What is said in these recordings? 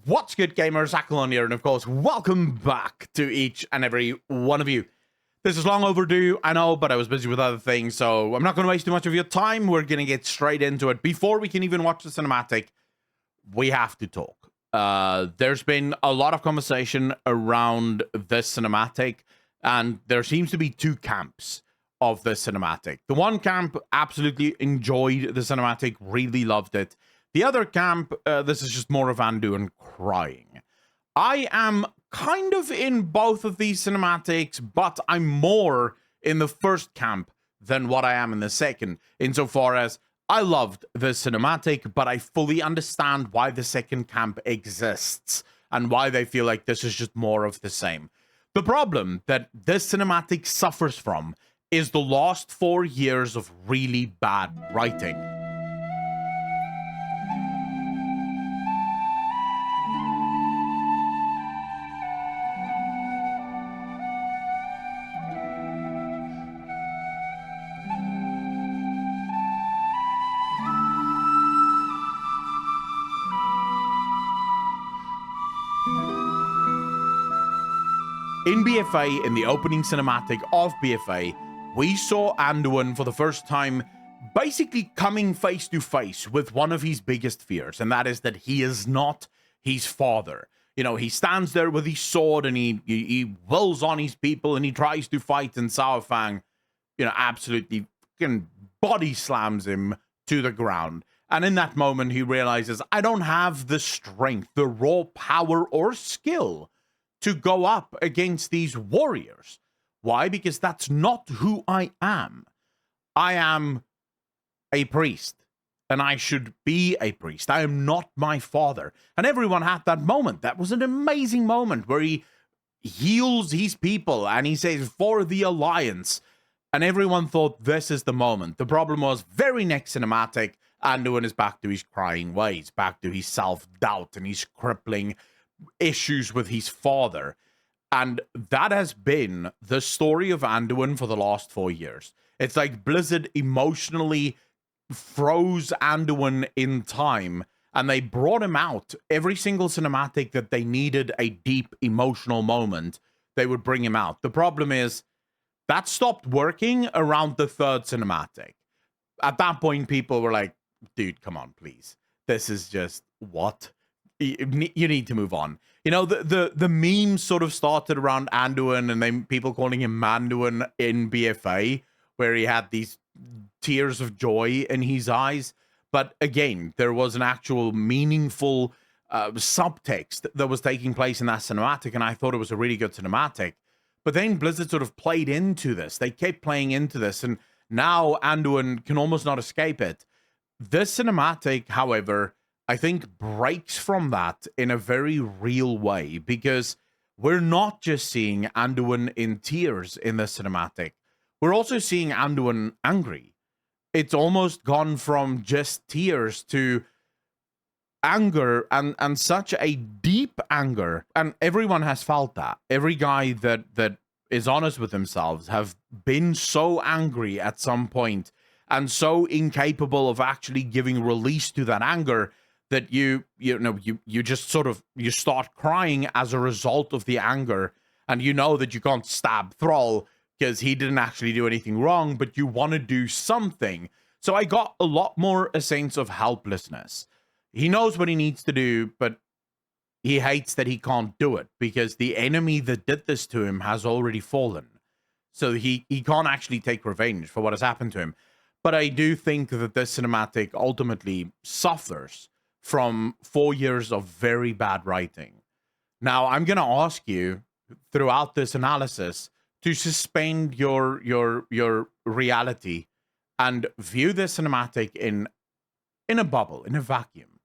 What's good, gamers? Aquilon here, and of course, welcome back to each and every one of you. This is long overdue, I know, but I was busy with other things, so I'm not going to waste too much of your time. We're going to get straight into it. Before we can even watch the cinematic, we have to talk. There's been a lot of conversation around this cinematic, and there seems to be two camps of this cinematic. The one camp absolutely enjoyed the cinematic, really loved it. The other camp, this is just more of Anduin crying. I am kind of in both of these cinematics, but I'm more in the first camp than what I am in the second, insofar as I loved the cinematic, but I fully understand why the second camp exists and why they feel like this is just more of the same. The problem that this cinematic suffers from is the last 4 years of really bad writing. In BFA, in the opening cinematic of BFA, we saw Anduin for the first time basically coming face to face with one of his biggest fears, and that is that he is not his father. You know, he stands there with his sword and he wills on his people and he tries to fight, and Cao Fang, you know, absolutely fucking body slams him to the ground. And in that moment, he realizes, I don't have the strength, the raw power or skill to go up against these warriors. Why? Because that's not who I am. I am a priest, and I should be a priest. I am not my father. And everyone had that moment. That was an amazing moment where he heals his people and he says, for the Alliance. And everyone thought this is the moment. The problem was, very next cinematic, Anduin is back to his crying ways, back to his self-doubt and his crippling issues with his father. And that has been the story of Anduin for the last 4 years. It's like Blizzard emotionally froze Anduin in time, and they brought him out every single cinematic that they needed a deep emotional moment. They would bring him out. The problem is that stopped working around the third cinematic. At that point, people were like, dude, come on, please. This is just what? You need to move on. You know, the meme sort of started around Anduin, and then people calling him Manduin in BFA, where he had these tears of joy in his eyes. But again, there was an actual meaningful subtext that was taking place in that cinematic, and I thought it was a really good cinematic. But then Blizzard sort of played into this. They kept playing into this, and now Anduin can almost not escape it. This cinematic, however, I think breaks from that in a very real way, because we're not just seeing Anduin in tears in the cinematic. We're also seeing Anduin angry. It's almost gone from just tears to anger, and such a deep anger. And everyone has felt that. Every guy that is honest with themselves have been so angry at some point and so incapable of actually giving release to that anger that you just sort of, you start crying as a result of the anger, and you know that you can't stab Thrall because he didn't actually do anything wrong, but you want to do something. So I got a lot more a sense of helplessness. He knows what he needs to do, but he hates that he can't do it because the enemy that did this to him has already fallen. So he can't actually take revenge for what has happened to him. But I do think that this cinematic ultimately suffers from 4 years of very bad writing. Now, I'm going to ask you throughout this analysis to suspend your reality and view this cinematic in a bubble, in a vacuum.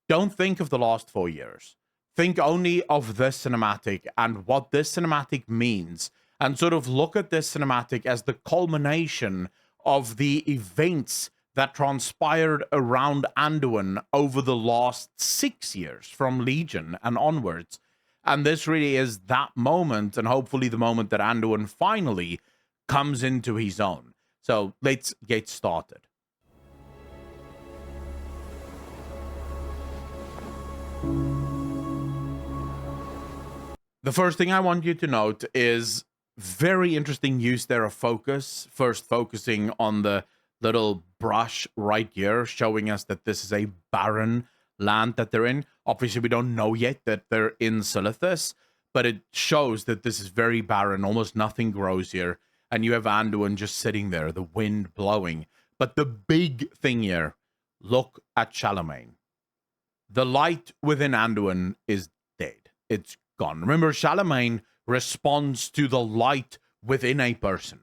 Don't think of the last 4 years. Think only of this cinematic and what this cinematic means, and sort of look at this cinematic as the culmination of the events that transpired around Anduin over the last 6 years, from Legion and onwards. And this really is that moment, and hopefully the moment that Anduin finally comes into his own. So let's get started. The first thing I want you to note is very interesting use there of focus. First, focusing on the little brush right here, showing us that this is a barren land that they're in. Obviously, we don't know yet that they're in Silithus, but it shows that this is very barren. Almost nothing grows here. And you have Anduin just sitting there, the wind blowing. But the big thing here, look at Charlemagne. The light within Anduin is dead. It's gone. Remember, Charlemagne responds to the light within a person.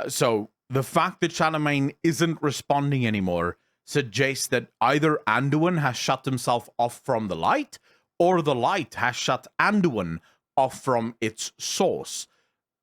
So the fact that Charlemagne isn't responding anymore suggests that either Anduin has shut himself off from the light, or the light has shut Anduin off from its source.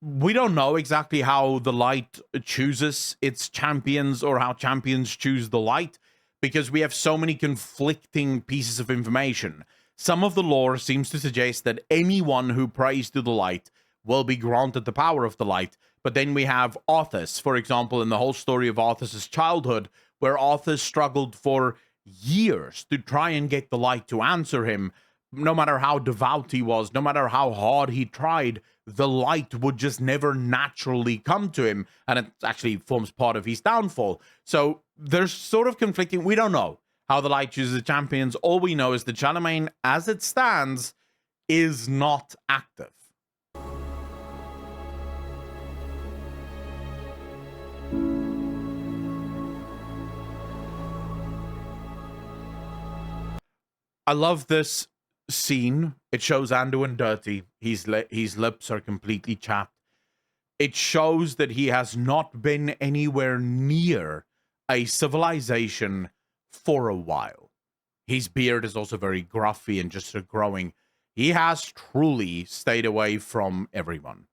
We don't know exactly how the light chooses its champions or how champions choose the light, because we have so many conflicting pieces of information. Some of the lore seems to suggest that anyone who prays to the light will be granted the power of the light. But then we have Arthas, for example, in the whole story of Arthas' childhood, where Arthas struggled for years to try and get the light to answer him. No matter how devout he was, no matter how hard he tried, the light would just never naturally come to him, and it actually forms part of his downfall. So there's sort of conflicting. We don't know how the light chooses the champions. All we know is that Charlemagne, as it stands, is not active. I love this scene. It shows Anduin dirty. His lips are completely chapped. It shows that he has not been anywhere near a civilization for a while. His beard is also very gruffy and just growing. He has truly stayed away from everyone.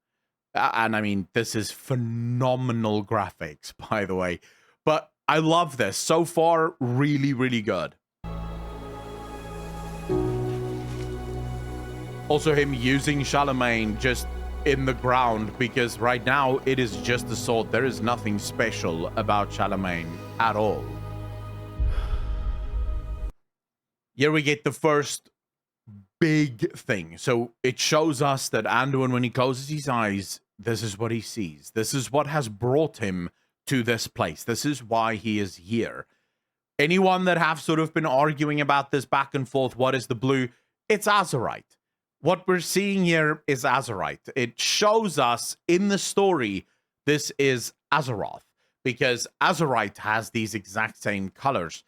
And I mean, this is phenomenal graphics, by the way. But I love this. So far, really, really good. Also, him using Charlemagne just in the ground, because right now it is just a sword. There is nothing special about Charlemagne at all. Here we get the first big thing. So it shows us that Anduin, when he closes his eyes, this is what he sees. This is what has brought him to this place. This is why he is here. Anyone that have sort of been arguing about this back and forth, what is the blue? It's Azerite. What we're seeing here is Azerite. It shows us in the story this is Azeroth, because Azerite has these exact same colors.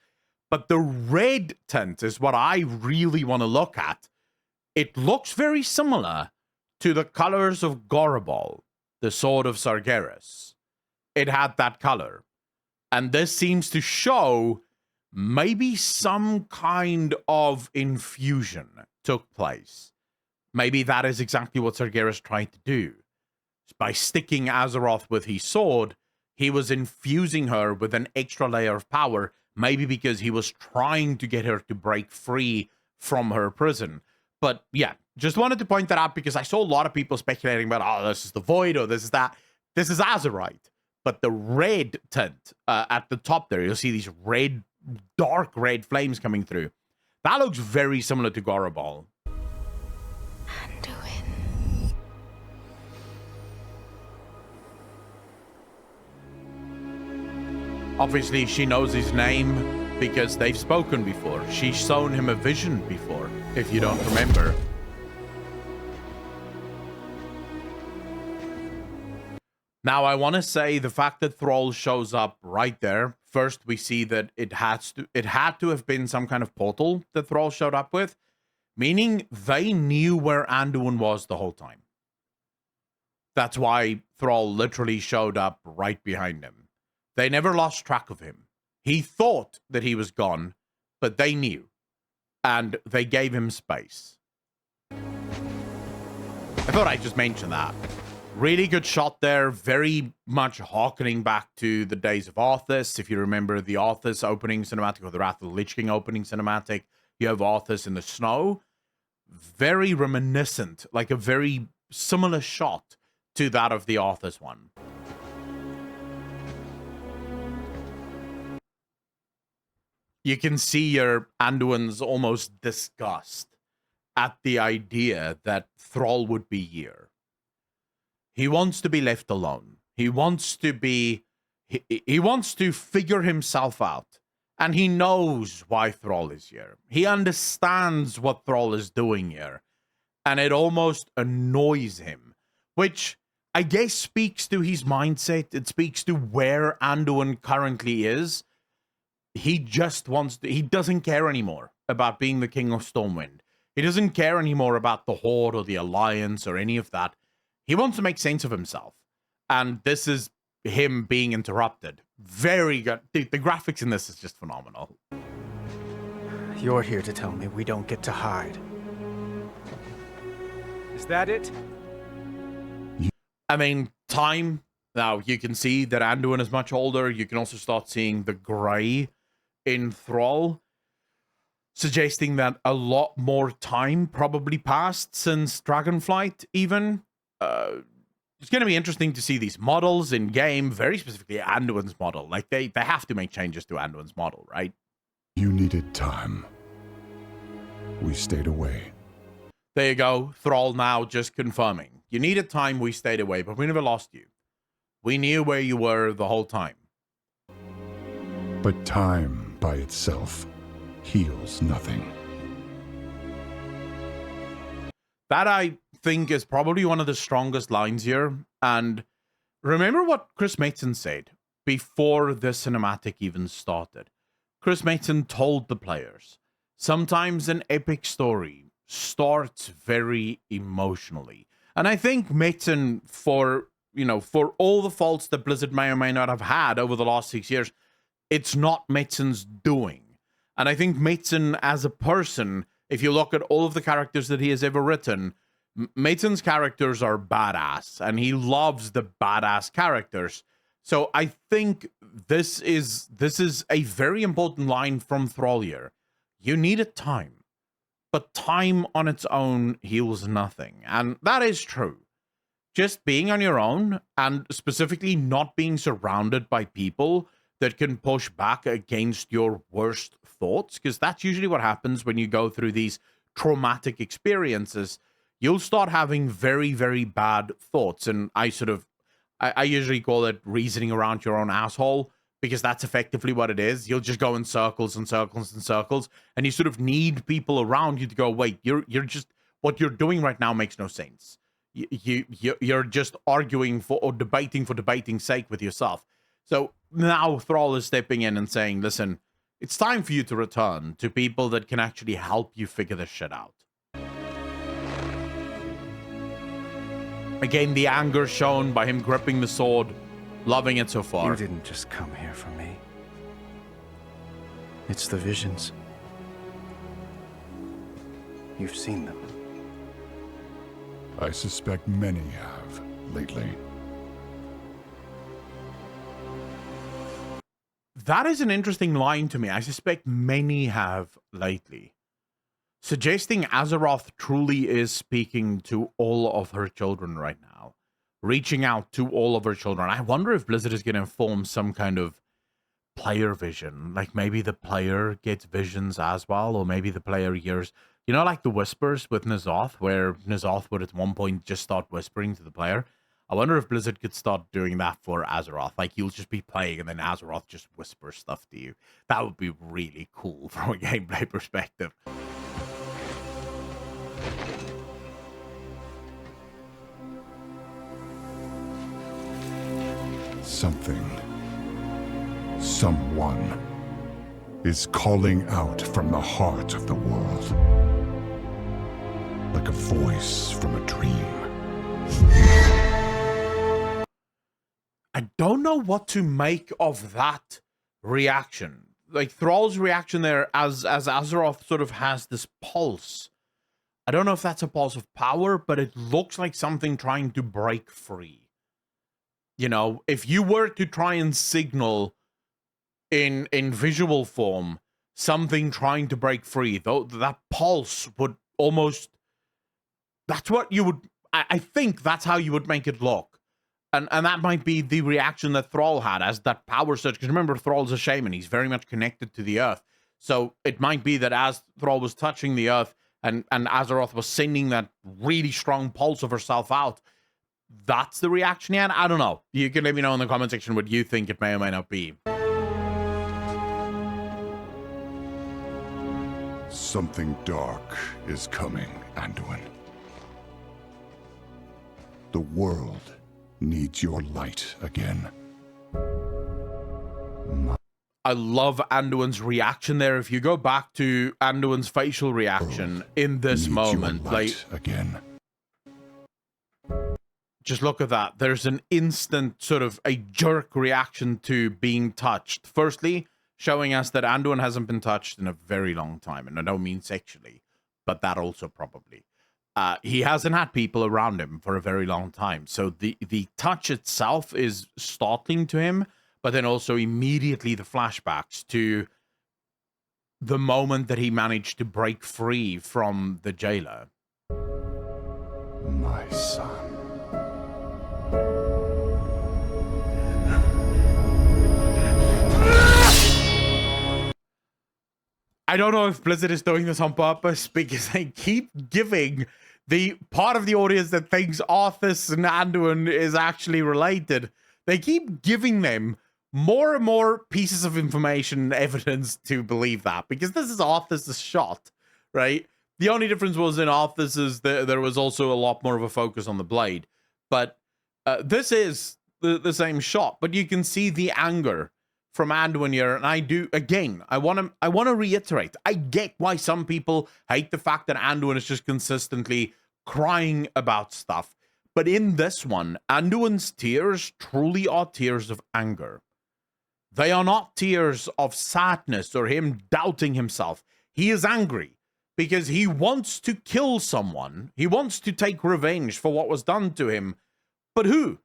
But the red tint is what I really want to look at. It looks very similar to the colors of Gorobol, the sword of Sargeras. It had that color. And this seems to show maybe some kind of infusion took place. Maybe that is exactly what Sargeras tried to do. By sticking Azeroth with his sword, he was infusing her with an extra layer of power, maybe because he was trying to get her to break free from her prison. But yeah, just wanted to point that out because I saw a lot of people speculating about, oh, this is the Void or this is that. This is Azerite. But the red tint at the top there, you'll see these red, dark red flames coming through. That looks very similar to Gorobol. Anduin. Obviously, she knows his name because they've spoken before. She's shown him a vision before, if you don't remember. Now, I want to say the fact that Thrall shows up right there. First, we see that it had to have been some kind of portal that Thrall showed up with, meaning they knew where Anduin was the whole time. That's why Thrall literally showed up right behind him. They never lost track of him. He thought that he was gone, but they knew, and they gave him space. I thought I'd just mention that. Really good shot there, very much harkening back to the days of Arthas. If you remember the Arthas opening cinematic, or the Wrath of the Lich King opening cinematic, you have Arthas in the snow. Very reminiscent, like a very similar shot to that of the Arthas one. You can see your Anduin's almost disgust at the idea that Thrall would be here. He wants to be left alone. He wants to be... He wants to figure himself out. And he knows why Thrall is here. He understands what Thrall is doing here. And it almost annoys him. Which, I guess, speaks to his mindset. It speaks to where Anduin currently is. He just wants to... He doesn't care anymore about being the King of Stormwind. He doesn't care anymore about the Horde or the Alliance or any of that. He wants to make sense of himself. And this is him being interrupted. Very good. The graphics in this is just phenomenal. You're here to tell me we don't get to hide. Is that it? I mean, time. Now, you can see that Anduin is much older. You can also start seeing the grey in Thrall, suggesting that a lot more time probably passed since Dragonflight, even. It's going to be interesting to see these models in game, very specifically Anduin's model. Like, they have to make changes to Anduin's model, right? You needed time. We stayed away. There you go. Thrall now just confirming. You needed time, we stayed away, but we never lost you. We knew where you were the whole time. But time by itself heals nothing. That, I think, is probably one of the strongest lines here. And remember what Chris Mason said before the cinematic even started. Chris Mason told the players, sometimes an epic story starts very emotionally. And I think Mason, for all the faults that Blizzard may or may not have had over the last 6 years, it's not Mason's doing. And I think Mason as a person, if you look at all of the characters that he has ever written, Mason's characters are badass, and he loves the badass characters. So I think this is a very important line from Thrall here. You needed time, but time on its own heals nothing. And that is true. Just being on your own, and specifically not being surrounded by people that can push back against your worst thoughts, because that's usually what happens when you go through these traumatic experiences. You'll start having very, very bad thoughts. And I usually call it reasoning around your own asshole, because that's effectively what it is. You'll just go in circles and circles and circles, and you sort of need people around you to go, wait, you're just, what you're doing right now makes no sense. You're just arguing for, or debating for debating's sake with yourself. So now Thrall is stepping in and saying, listen, it's time for you to return to people that can actually help you figure this shit out. Again, the anger shown by him gripping the sword, loving it so far. You didn't just come here for me. It's the visions. You've seen them. I suspect many have lately. That is an interesting line to me. I suspect many have lately. Suggesting Azeroth truly is speaking to all of her children right now. Reaching out to all of her children. I wonder if Blizzard is going to form some kind of player vision. Like maybe the player gets visions as well, or maybe the player hears, you know, like the whispers with N'Zoth, where N'Zoth would at one point just start whispering to the player. I wonder if Blizzard could start doing that for Azeroth. Like, you'll just be playing and then Azeroth just whispers stuff to you. That would be really cool from a gameplay perspective. Something, someone, is calling out from the heart of the world. Like a voice from a dream. I don't know what to make of that reaction. Like, Thrall's reaction there as Azeroth sort of has this pulse. I don't know if that's a pulse of power, but it looks like something trying to break free. You know, if you were to try and signal in visual form something trying to break free, though, that pulse would almost... That's what you would... I think that's how you would make it look. And that might be the reaction that Thrall had as that power surge. Because remember, Thrall's a shaman. He's very much connected to the earth. So it might be that as Thrall was touching the earth, and Azeroth was sending that really strong pulse of herself out. That's the reaction he had? I don't know. You can let me know in the comment section what you think it may or may not be. Something dark is coming, Anduin. The world needs your light again. I love Anduin's reaction there. If you go back to Anduin's facial reaction in this moment, like, again. Just look at that. There's an instant sort of a jerk reaction to being touched. Firstly, showing us that Anduin hasn't been touched in a very long time, and I don't mean sexually, but that also probably. He hasn't had people around him for a very long time, so the touch itself is startling to him. But then also immediately the flashbacks to the moment that he managed to break free from the jailer. My son. I don't know if Blizzard is doing this on purpose because they keep giving the part of the audience that thinks Arthas and Anduin is actually related. They keep giving them more and more pieces of information and evidence to believe that, because this is Arthas' shot, right? The only difference was in Arthas is there was also a lot more of a focus on the blade, but this is the same shot. But you can see the anger from Anduin here, and I do again. I want to reiterate. I get why some people hate the fact that Anduin is just consistently crying about stuff, but in this one, Anduin's tears truly are tears of anger. They are not tears of sadness or him doubting himself. He is angry because he wants to kill someone. He wants to take revenge for what was done to him. But who?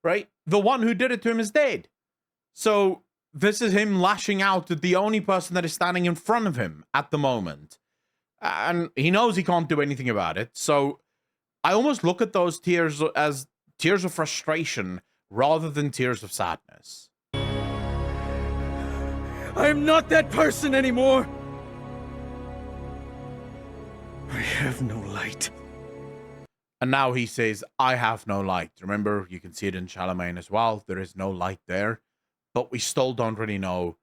Right? The one who did it to him is dead. So this is him lashing out at the only person that is standing in front of him at the moment. And he knows he can't do anything about it. So I almost look at those tears as tears of frustration rather than tears of sadness. I am not that person anymore! I have no light. And now he says, I have no light. Remember, you can see it in Charlemagne as well. There is no light there. But we still don't really know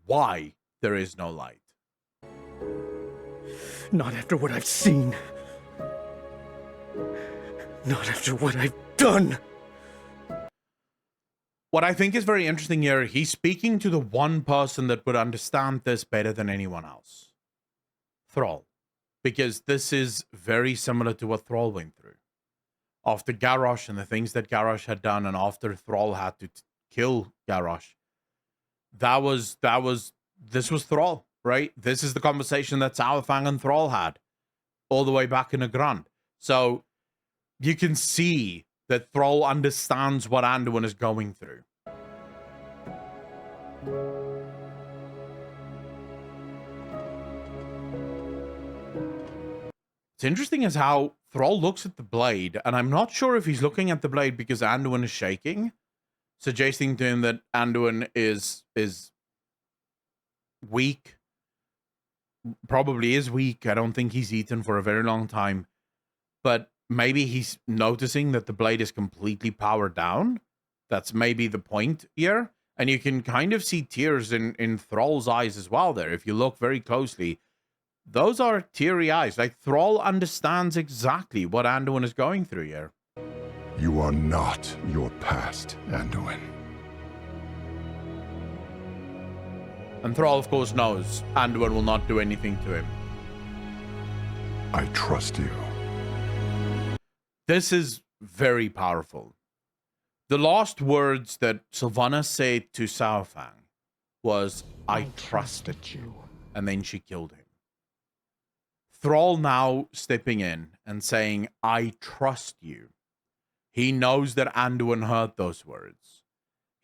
why there is no light. Not after what I've seen. Not after what I've done. What I think is very interesting here, he's speaking to the one person that would understand this better than anyone else. Thrall. Because this is very similar to what Thrall went through. After Garrosh and the things that Garrosh had done, and after Thrall had to kill Garrosh, this was Thrall, right? This is the conversation that Saurfang and Thrall had all the way back in the Grand. So you can see that Thrall understands what Anduin is going through. It's interesting as how Thrall looks at the blade, and I'm not sure if he's looking at the blade because Anduin is shaking, suggesting to him that Anduin is weak. Probably is weak. I don't think he's eaten for a very long time. But maybe he's noticing that the blade is completely powered down. That's maybe the point here. And you can kind of see tears in Thrall's eyes as well there. If you look very closely, those are teary eyes. Like, Thrall understands exactly what Anduin is going through here. You are not your past, Anduin. And Thrall, of course, knows Anduin will not do anything to him. I trust you. This is very powerful. The last words that Sylvanas said to Saurfang was, I trusted you. And then she killed him. Thrall now stepping in and saying, I trust you. He knows that Anduin heard those words.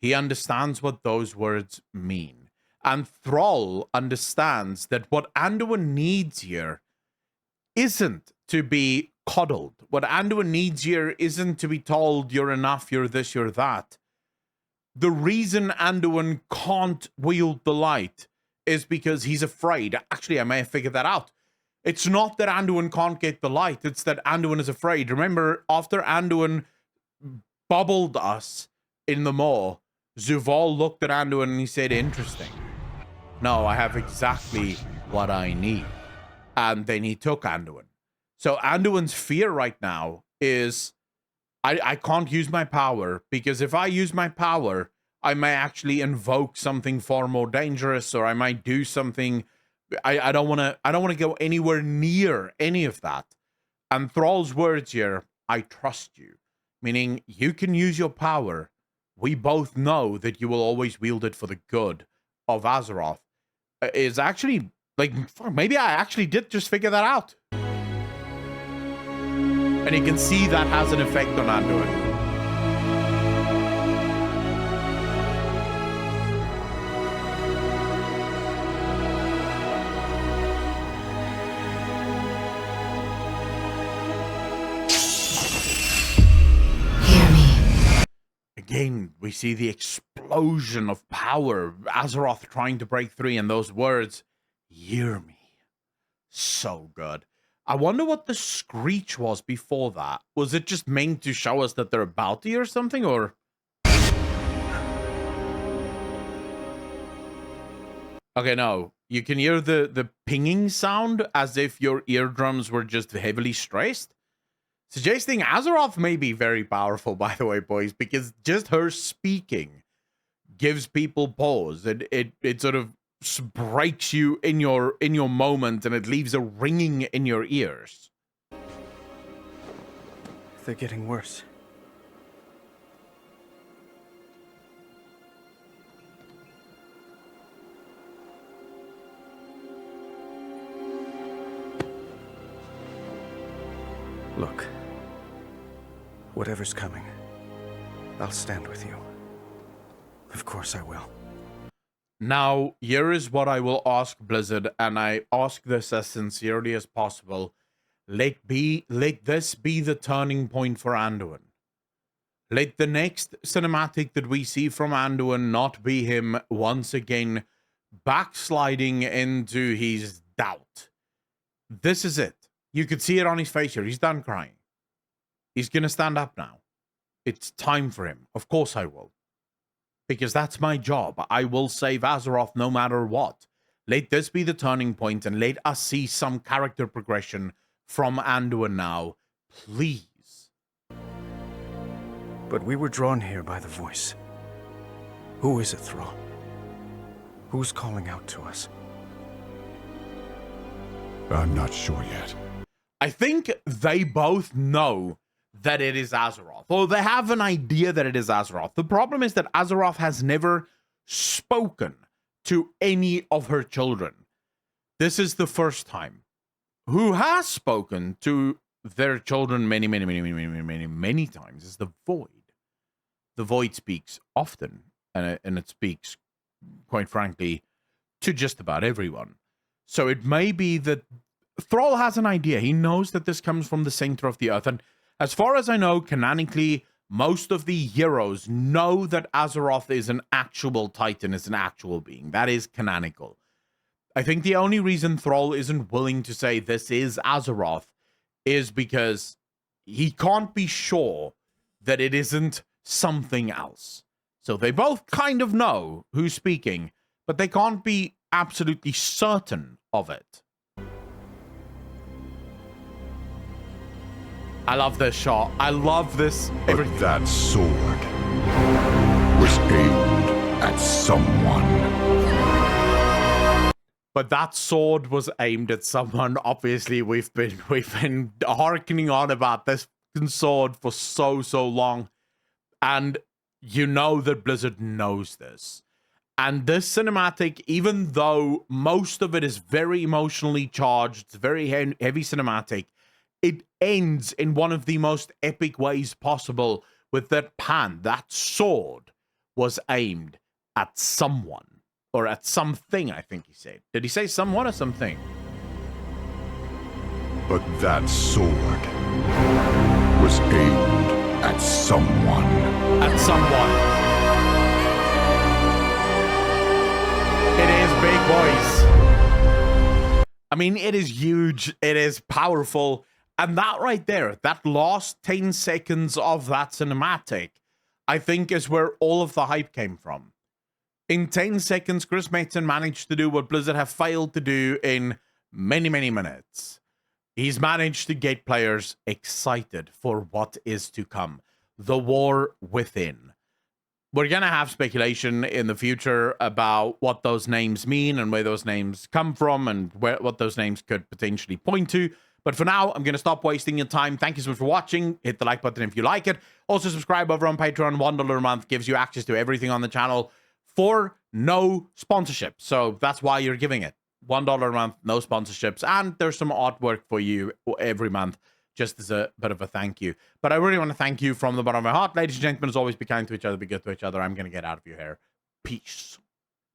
He understands what those words mean. And Thrall understands that what Anduin needs here isn't to be coddled. What Anduin needs here isn't to be told, you're enough, you're this, you're that. The reason Anduin can't wield the light is because he's afraid. Actually, I may have figured that out. It's not that Anduin can't get the light. It's that Anduin is afraid. Remember, after Anduin bubbled us in the maw, Zuval looked at Anduin and he said, interesting. No, I have exactly what I need. And then he took Anduin. So Anduin's fear right now is, I can't use my power, because if I use my power, I may actually invoke something far more dangerous, or I might do something. I don't want to go anywhere near any of that. And Thrall's words here, I trust you, meaning you can use your power. We both know that you will always wield it for the good of Azeroth. Is actually, like, maybe I actually did just figure that out. And you can see that has an effect on Anduin. Again, we see the explosion of power. Azeroth trying to break free, and those words, hear me. So good. I wonder what the screech was before that. Was it just meant to show us that they're about to or something, or? Okay, no. You can hear the pinging sound as if your eardrums were just heavily stressed. Suggesting Azeroth may be very powerful, by the way, boys, because just her speaking gives people pause. It sort of breaks you in your moment, and it leaves a ringing in your ears. They're getting worse. Look. Whatever's coming, I'll stand with you. Of course I will. Now, here is what I will ask Blizzard, and I ask this as sincerely as possible. Let this be the turning point for Anduin. Let the next cinematic that we see from Anduin not be him once again backsliding into his doubt. This is it. You could see it on his face here. He's done crying. He's going to stand up now. It's time for him. Of course I will. Because that's my job. I will save Azeroth no matter what. Let this be the turning point, and let us see some character progression from Anduin now. Please. But we were drawn here by the voice. Who is it, Thrall? Who's calling out to us? I'm not sure yet. I think they both know that it is Azeroth, or they have an idea that it is Azeroth. The problem is that Azeroth has never spoken to any of her children. This is the first time. Who has spoken to their children many times is the Void. The Void speaks often, and it speaks, quite frankly, to just about everyone. So it may be that Thrall has an idea. He knows that this comes from the center of the earth, and as far as I know, canonically, most of the heroes know that Azeroth is an actual Titan, is an actual being. That is canonical. I think the only reason Thrall isn't willing to say this is Azeroth is because he can't be sure that it isn't something else. So they both kind of know who's speaking, but they can't be absolutely certain of it. I love this shot. I love this. But that sword was aimed at someone. But that sword was aimed at someone. Obviously, we've been harkening on about this sword for so long. And you know that Blizzard knows this. And this cinematic, even though most of it is very emotionally charged, it's very heavy cinematic, it ends in one of the most epic ways possible with that pan. That sword was aimed at someone. Or at something, I think he said. Did he say someone or something? But that sword was aimed at someone. At someone. It is big, boys. I mean, it is huge. It is powerful. And that right there, that last 10 seconds of that cinematic, I think is where all of the hype came from. In 10 seconds, Chris Metzen managed to do what Blizzard have failed to do in many, many minutes. He's managed to get players excited for what is to come. The war within. We're going to have speculation in the future about what those names mean and where those names come from and what those names could potentially point to. But for now, I'm going to stop wasting your time. Thank you so much for watching. Hit the like button if you like it. Also, subscribe over on Patreon. $1 a month gives you access to everything on the channel for no sponsorship. So that's why you're giving it. $1 a month, no sponsorships. And there's some artwork for you every month, just as a bit of a thank you. But I really want to thank you from the bottom of my heart. Ladies and gentlemen, as always, be kind to each other, be good to each other. I'm going to get out of your hair. Peace.